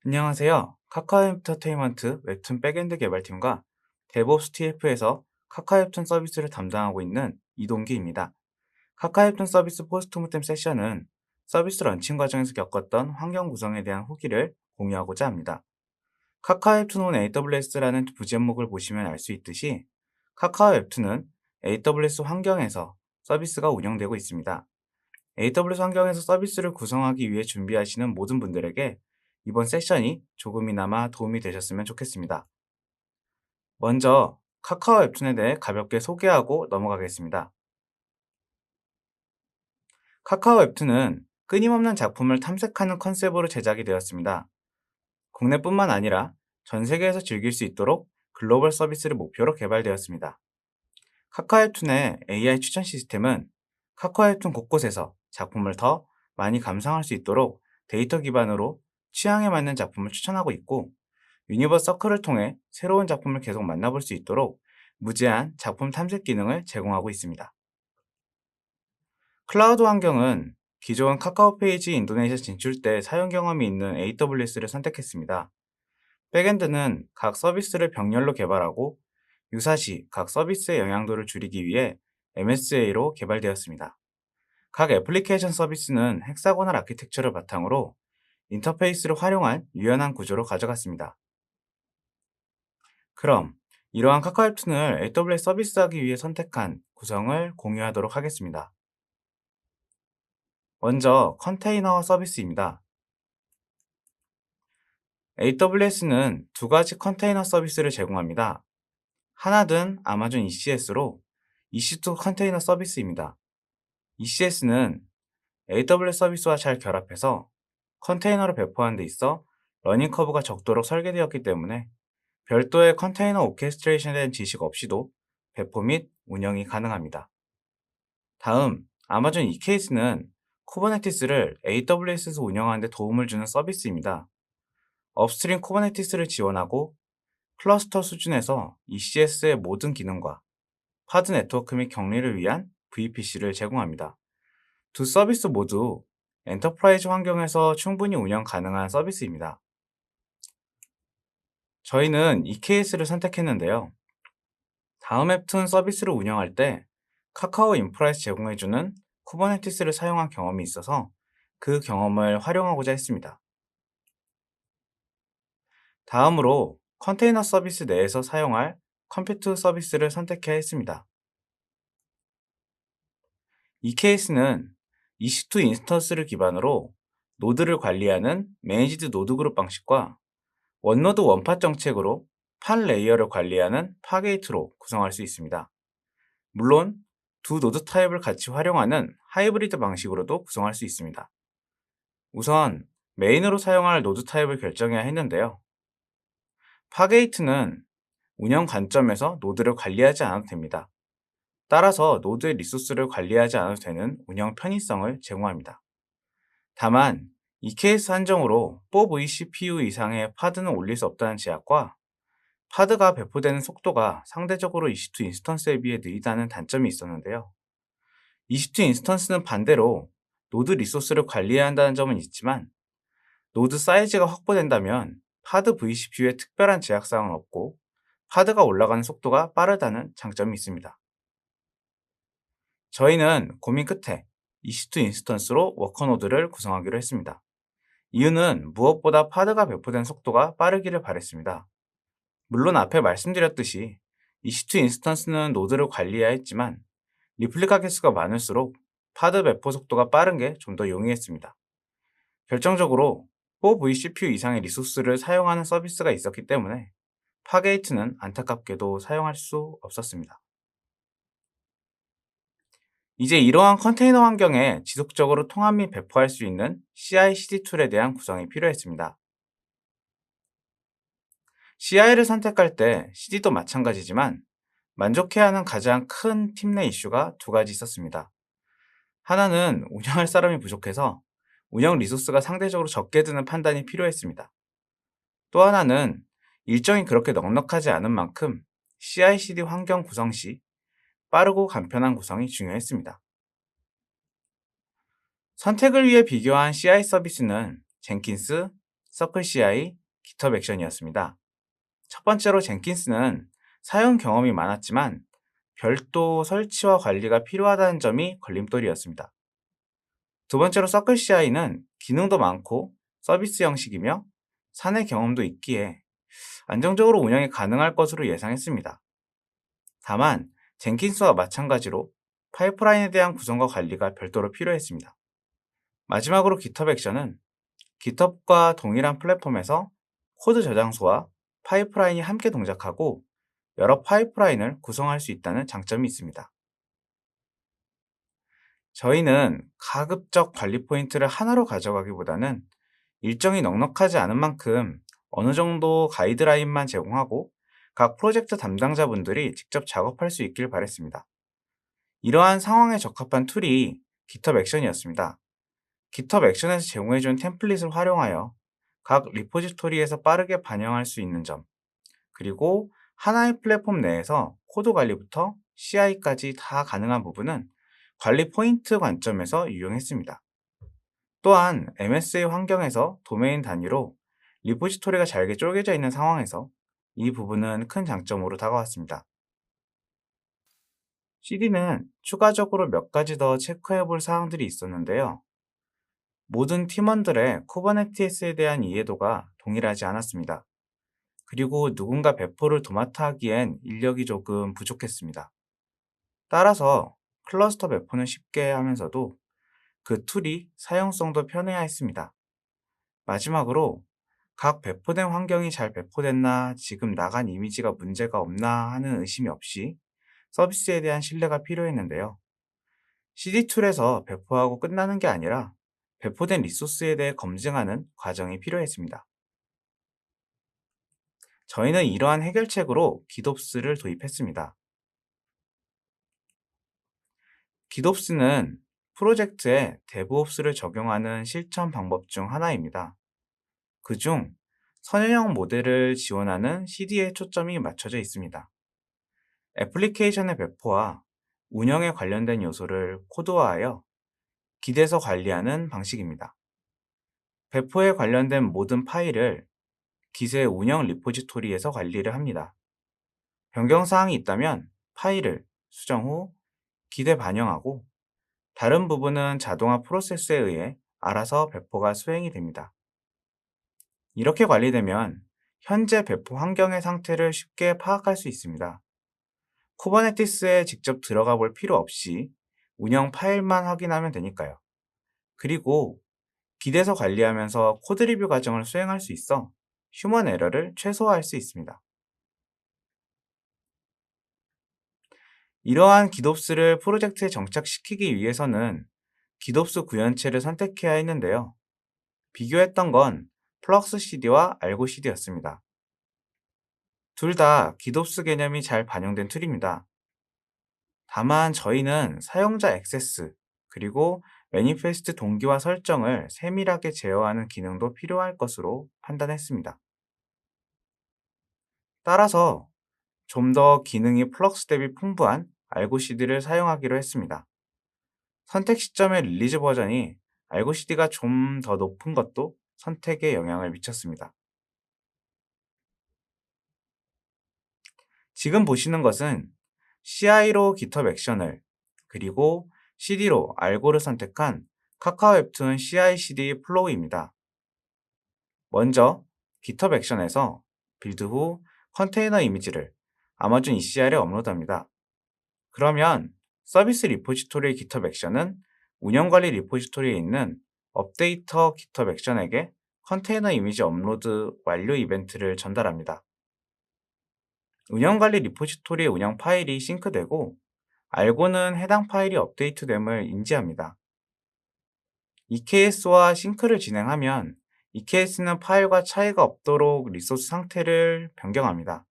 안녕하세요. 카카오 엔터테인먼트 웹툰 백엔드 개발팀과 데브옵스 TF에서 카카오 웹툰 서비스를 담당하고 있는 이동기입니다. 카카오 웹툰 서비스 포스트모템 세션은 서비스 런칭 과정에서 겪었던 환경 구성에 대한 후기를 공유하고자 합니다. 카카오 웹툰 온 AWS라는 부제목을 보시면 알 수 있듯이 카카오 웹툰은 AWS 환경에서 서비스가 운영되고 있습니다. AWS 환경에서 서비스를 구성하기 위해 준비하시는 모든 분들에게 이번 세션이 조금이나마 도움이 되셨으면 좋겠습니다. 먼저 카카오 웹툰에 대해 가볍게 소개하고 넘어가겠습니다. 카카오 웹툰은 끊임없는 작품을 탐색하는 컨셉으로 제작이 되었습니다. 국내뿐만 아니라 전 세계에서 즐길 수 있도록 글로벌 서비스를 목표로 개발되었습니다. 카카오 웹툰의 AI 추천 시스템은 카카오 웹툰 곳곳에서 작품을 더 많이 감상할 수 있도록 데이터 기반으로 취향에 맞는 작품을 추천하고 있고, 유니버스 서클을 통해 새로운 작품을 계속 만나볼 수 있도록 무제한 작품 탐색 기능을 제공하고 있습니다. 클라우드 환경은 기존 카카오 페이지 인도네시아 진출 때 사용 경험이 있는 AWS를 선택했습니다. 백엔드는 각 서비스를 병렬로 개발하고 유사시 각 서비스의 영향도를 줄이기 위해 MSA로 개발되었습니다. 각 애플리케이션 서비스는 헥사고널 아키텍처를 바탕으로 인터페이스를 활용한 유연한 구조로 가져갔습니다. 그럼 이러한 카카오 웹툰을 AWS 서비스하기 위해 선택한 구성을 공유하도록 하겠습니다. 먼저 컨테이너 서비스입니다. AWS는 두 가지 컨테이너 서비스를 제공합니다. 하나는 아마존 ECS로 EC2 컨테이너 서비스입니다. ECS는 AWS 서비스와 잘 결합해서 컨테이너를 배포하는 데 있어 러닝 커브가 적도록 설계되었기 때문에 별도의 컨테이너 오케스트레이션에 대한 지식 없이도 배포 및 운영이 가능합니다. 다음, 아마존 EKS는 쿠버네티스를 AWS에서 운영하는 데 도움을 주는 서비스입니다. 업스트림 쿠버네티스를 지원하고 클러스터 수준에서 ECS의 모든 기능과 파드 네트워크 및 격리를 위한 VPC를 제공합니다. 두 서비스 모두 엔터프라이즈 환경에서 충분히 운영 가능한 서비스입니다. 저희는 EKS를 선택했는데요. 다음 웹툰 서비스를 운영할 때 카카오 인프라에서 제공해주는 쿠버네티스를 사용한 경험이 있어서 그 경험을 활용하고자 했습니다. 다음으로 컨테이너 서비스 내에서 사용할 컴퓨트 서비스를 선택해야 했습니다. 이 케이스는 EC2 인스턴스를 기반으로 노드를 관리하는 매니지드 노드 그룹 방식과 원노드 원팟 정책으로 판 레이어를 관리하는 파게이트로 구성할 수 있습니다. 물론 두 노드 타입을 같이 활용하는 하이브리드 방식으로도 구성할 수 있습니다. 우선 메인으로 사용할 노드 타입을 결정해야 했는데요. 파게이트는 운영 관점에서 노드를 관리하지 않아도 됩니다. 따라서 노드의 리소스를 관리하지 않아도 되는 운영 편의성을 제공합니다. 다만 이 케이스 한정으로 4vCPU 이상의 파드는 올릴 수 없다는 제약과 파드가 배포되는 속도가 상대적으로 EC2 인스턴스에 비해 느리다는 단점이 있었는데요. EC2 인스턴스는 반대로 노드 리소스를 관리해야 한다는 점은 있지만 노드 사이즈가 확보된다면 파드 vCPU에 특별한 제약사항은 없고 파드가 올라가는 속도가 빠르다는 장점이 있습니다. 저희는 고민 끝에 EC2 인스턴스로 워커노드를 구성하기로 했습니다. 이유는 무엇보다 파드가 배포된 속도가 빠르기를 바랬습니다. 물론 앞에 말씀드렸듯이 EC2 인스턴스는 노드를 관리해야 했지만 리플리카 개수가 많을수록 파드 배포 속도가 빠른 게 좀 더 용이했습니다. 결정적으로 4vCPU 이상의 리소스를 사용하는 서비스가 있었기 때문에 파게이트는 안타깝게도 사용할 수 없었습니다. 이제 이러한 컨테이너 환경에 지속적으로 통합 및 배포할 수 있는 CI/CD 툴에 대한 구성이 필요했습니다. CI를 선택할 때 CD도 마찬가지지만 만족해야 하는 가장 큰 팀 내 이슈가 두 가지 있었습니다. 하나는 운영할 사람이 부족해서 운영 리소스가 상대적으로 적게 드는 판단이 필요했습니다. 또 하나는 일정이 그렇게 넉넉하지 않은 만큼 CI/CD 환경 구성 시 빠르고 간편한 구성이 중요했습니다. 선택을 위해 비교한 CI 서비스는 젠킨스, 서클 CI, GitHub 액션이었습니다. 첫 번째로 젠킨스는 사용 경험이 많았지만 별도 설치와 관리가 필요하다는 점이 걸림돌이었습니다. 두 번째로 서클 CI는 기능도 많고 서비스 형식이며 사내 경험도 있기에 안정적으로 운영이 가능할 것으로 예상했습니다. 다만 젠킨스와 마찬가지로 파이프라인에 대한 구성과 관리가 별도로 필요했습니다. 마지막으로 GitHub 액션은 GitHub과 동일한 플랫폼에서 코드 저장소와 파이프라인이 함께 동작하고 여러 파이프라인을 구성할 수 있다는 장점이 있습니다. 저희는 가급적 관리 포인트를 하나로 가져가기보다는 일정이 넉넉하지 않은 만큼 어느 정도 가이드라인만 제공하고 각 프로젝트 담당자분들이 직접 작업할 수 있길 바랬습니다. 이러한 상황에 적합한 툴이 GitHub 액션이었습니다. GitHub 액션에서 제공해준 템플릿을 활용하여 각 리포지토리에서 빠르게 반영할 수 있는 점, 그리고 하나의 플랫폼 내에서 코드 관리부터 CI까지 다 가능한 부분은 관리 포인트 관점에서 유용했습니다. 또한 MSA 환경에서 도메인 단위로 리포지토리가 잘게 쪼개져 있는 상황에서 이 부분은 큰 장점으로 다가왔습니다. CD는 추가적으로 몇 가지 더 체크해 볼 사항들이 있었는데요. 모든 팀원들의 쿠버네티스에 대한 이해도가 동일하지 않았습니다. 그리고 누군가 배포를 도맡아 하기엔 인력이 조금 부족했습니다. 따라서 클러스터 배포는 쉽게 하면서도 그 툴이 사용성도 편해야 했습니다. 마지막으로 각 배포된 환경이 잘 배포됐나, 지금 나간 이미지가 문제가 없나 하는 의심이 없이 서비스에 대한 신뢰가 필요했는데요. CD 툴에서 배포하고 끝나는 게 아니라 배포된 리소스에 대해 검증하는 과정이 필요했습니다. 저희는 이러한 해결책으로 기덥스를 도입했습니다. 기덥스는 프로젝트에 데브옵스를 적용하는 실천 방법 중 하나입니다. 그중 선형형 모델을 지원하는 CD에 초점이 맞춰져 있습니다. 애플리케이션의 배포와 운영에 관련된 요소를 코드화하여 Git에서 관리하는 방식입니다. 배포에 관련된 모든 파일을 Git의 운영 리포지토리에서 관리를 합니다. 변경사항이 있다면 파일을 수정 후 Git에 반영하고 다른 부분은 자동화 프로세스에 의해 알아서 배포가 수행이 됩니다. 이렇게 관리되면 현재 배포 환경의 상태를 쉽게 파악할 수 있습니다. 쿠버네티스에 직접 들어가 볼 필요 없이 운영 파일만 확인하면 되니까요. 그리고 Git에서 관리하면서 코드 리뷰 과정을 수행할 수 있어 휴먼 에러를 최소화할 수 있습니다. 이러한 기덥스를 프로젝트에 정착시키기 위해서는 기덥스 구현체를 선택해야 했는데요. 비교했던 건 플럭스 CD와 알고 CD였습니다. 둘 다 기덥스 개념이 잘 반영된 툴입니다. 다만 저희는 사용자 액세스, 그리고 매니페스트 동기화 설정을 세밀하게 제어하는 기능도 필요할 것으로 판단했습니다. 따라서 좀 더 기능이 플럭스 대비 풍부한 알고 CD를 사용하기로 했습니다. 선택 시점의 릴리즈 버전이 알고 CD가 좀 더 높은 것도 선택에 영향을 미쳤습니다. 지금 보시는 것은 CI로 GitHub 액션을, 그리고 CD로 알고를 선택한 카카오 웹툰 CI/CD 플로우입니다. 먼저 GitHub 액션에서 빌드 후 컨테이너 이미지를 아마존 ECR에 업로드합니다. 그러면 서비스 리포지토리의 GitHub 액션은 운영관리 리포지토리에 있는 업데이터 GitHub 액션에게 컨테이너 이미지 업로드 완료 이벤트를 전달합니다. 운영관리 리포지토리의 운영 파일이 싱크되고 알고는 해당 파일이 업데이트됨을 인지합니다. EKS와 싱크를 진행하면 EKS는 파일과 차이가 없도록 리소스 상태를 변경합니다.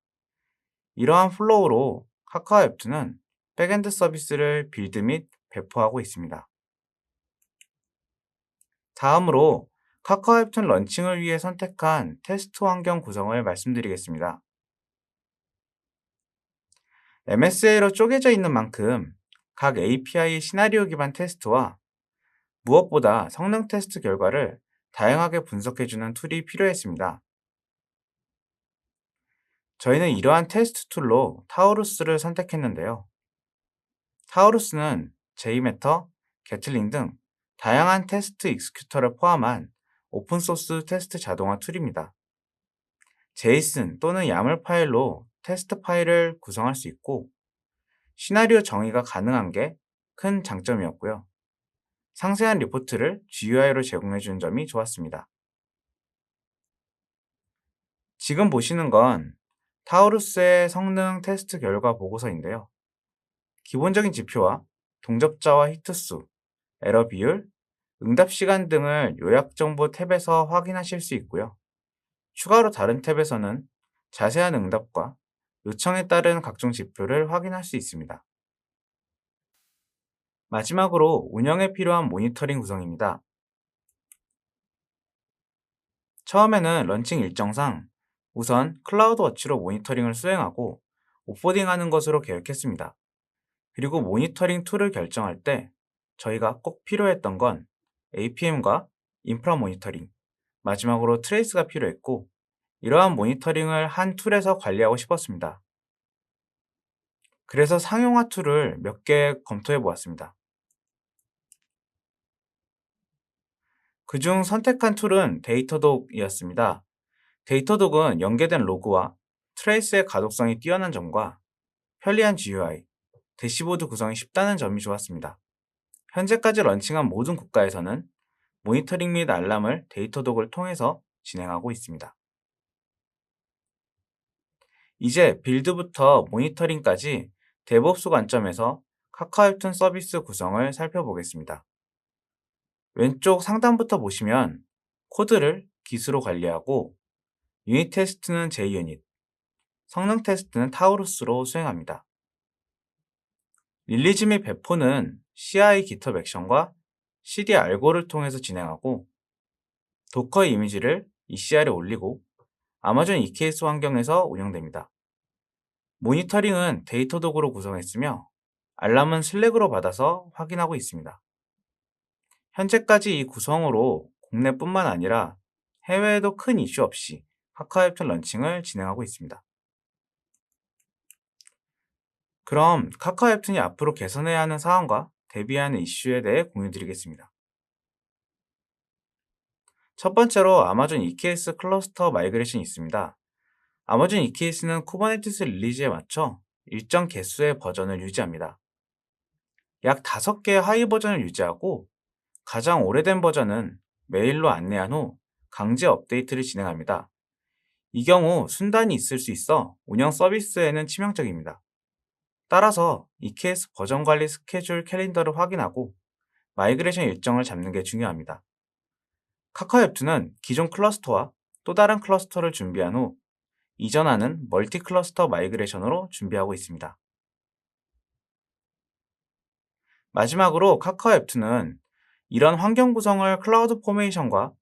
이러한 플로우로 카카오 앱2는 백엔드 서비스를 빌드 및 배포하고 있습니다. 다음으로 카카오 앱2 런칭을 위해 선택한 테스트 환경 구성을 말씀드리겠습니다. MSA로 쪼개져 있는 만큼 각 API 시나리오 기반 테스트와 무엇보다 성능 테스트 결과를 다양하게 분석해주는 툴이 필요했습니다. 저희는 이러한 테스트 툴로 타우루스를 선택했는데요. 타우루스는 JMeter, 게틀링 등 다양한 테스트 익스큐터를 포함한 오픈소스 테스트 자동화 툴입니다. 제이슨 또는 야물 파일로 테스트 파일을 구성할 수 있고 시나리오 정의가 가능한 게 큰 장점이었고요. 상세한 리포트를 GUI로 제공해주는 점이 좋았습니다. 지금 보시는 건 타우루스의 성능 테스트 결과 보고서인데요. 기본적인 지표와 동접자와 히트수, 에러 비율, 응답 시간 등을 요약 정보 탭에서 확인하실 수 있고요. 추가로 다른 탭에서는 자세한 응답과 요청에 따른 각종 지표를 확인할 수 있습니다. 마지막으로 운영에 필요한 모니터링 구성입니다. 처음에는 런칭 일정상 우선 클라우드워치로 모니터링을 수행하고 오포딩하는 것으로 계획했습니다. 그리고 모니터링 툴을 결정할 때 저희가 꼭 필요했던 건 APM과 인프라 모니터링, 마지막으로 트레이스가 필요했고 이러한 모니터링을 한 툴에서 관리하고 싶었습니다. 그래서 상용화 툴을 몇 개 검토해 보았습니다. 그중 선택한 툴은 데이터독이었습니다. 데이터독은 연계된 로그와 트레이스의 가독성이 뛰어난 점과 편리한 GUI, 대시보드 구성이 쉽다는 점이 좋았습니다. 현재까지 런칭한 모든 국가에서는 모니터링 및 알람을 데이터독을 통해서 진행하고 있습니다. 이제 빌드부터 모니터링까지 데브옵스 관점에서 카카오앱툰 서비스 구성을 살펴보겠습니다. 왼쪽 상단부터 보시면 코드를 기수로 관리하고 유닛 테스트는 JUnit, 성능 테스트는 타우루스로 수행합니다. 릴리즈 및 배포는 CI GitHub 액션과 CD 알고를 통해서 진행하고 도커 이미지를 ECR에 올리고 아마존 EKS 환경에서 운영됩니다. 모니터링은 데이터독으로 구성했으며 알람은 슬랙으로 받아서 확인하고 있습니다. 현재까지 이 구성으로 국내뿐만 아니라 해외에도 큰 이슈 없이 카카오앱툰 런칭을 진행하고 있습니다. 그럼 카카오앱툰이 앞으로 개선해야 하는 사항과 대비하는 이슈에 대해 공유드리겠습니다. 첫 번째로 아마존 EKS 클러스터 마이그레이션이 있습니다. 아마존 EKS는 쿠버네티스 릴리즈에 맞춰 일정 개수의 버전을 유지합니다. 약 5개의 하위 버전을 유지하고 가장 오래된 버전은 메일로 안내한 후 강제 업데이트를 진행합니다. 이 경우 순단이 있을 수 있어 운영 서비스에는 치명적입니다. 따라서 EKS 버전 관리 스케줄 캘린더를 확인하고 마이그레이션 일정을 잡는 게 중요합니다. 카카오앱2는 기존 클러스터와 또 다른 클러스터를 준비한 후 이전하는 멀티 클러스터 마이그레이션으로 준비하고 있습니다. 마지막으로 카카오앱2는 이런 환경 구성을 클라우드 포메이션과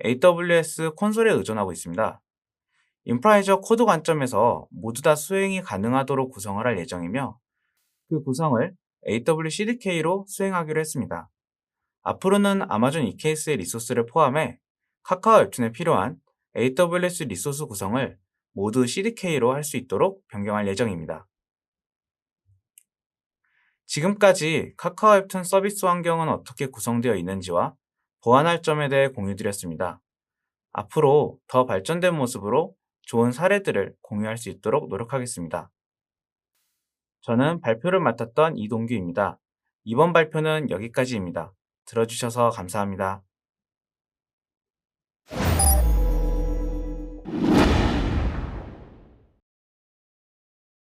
AWS 콘솔에 의존하고 있습니다. 인프라이저 코드 관점에서 모두 다 수행이 가능하도록 구성을 할 예정이며 그 구성을 AWS CDK로 수행하기로 했습니다. 앞으로는 아마존 EKS의 리소스를 포함해 카카오 앱툰에 필요한 AWS 리소스 구성을 모두 CDK로 할 수 있도록 변경할 예정입니다. 지금까지 카카오 앱툰 서비스 환경은 어떻게 구성되어 있는지와 보완할 점에 대해 공유드렸습니다. 앞으로 더 발전된 모습으로 좋은 사례들을 공유할 수 있도록 노력하겠습니다. 저는 발표를 맡았던 이동규입니다. 이번 발표는 여기까지입니다. 들어주셔서 감사합니다.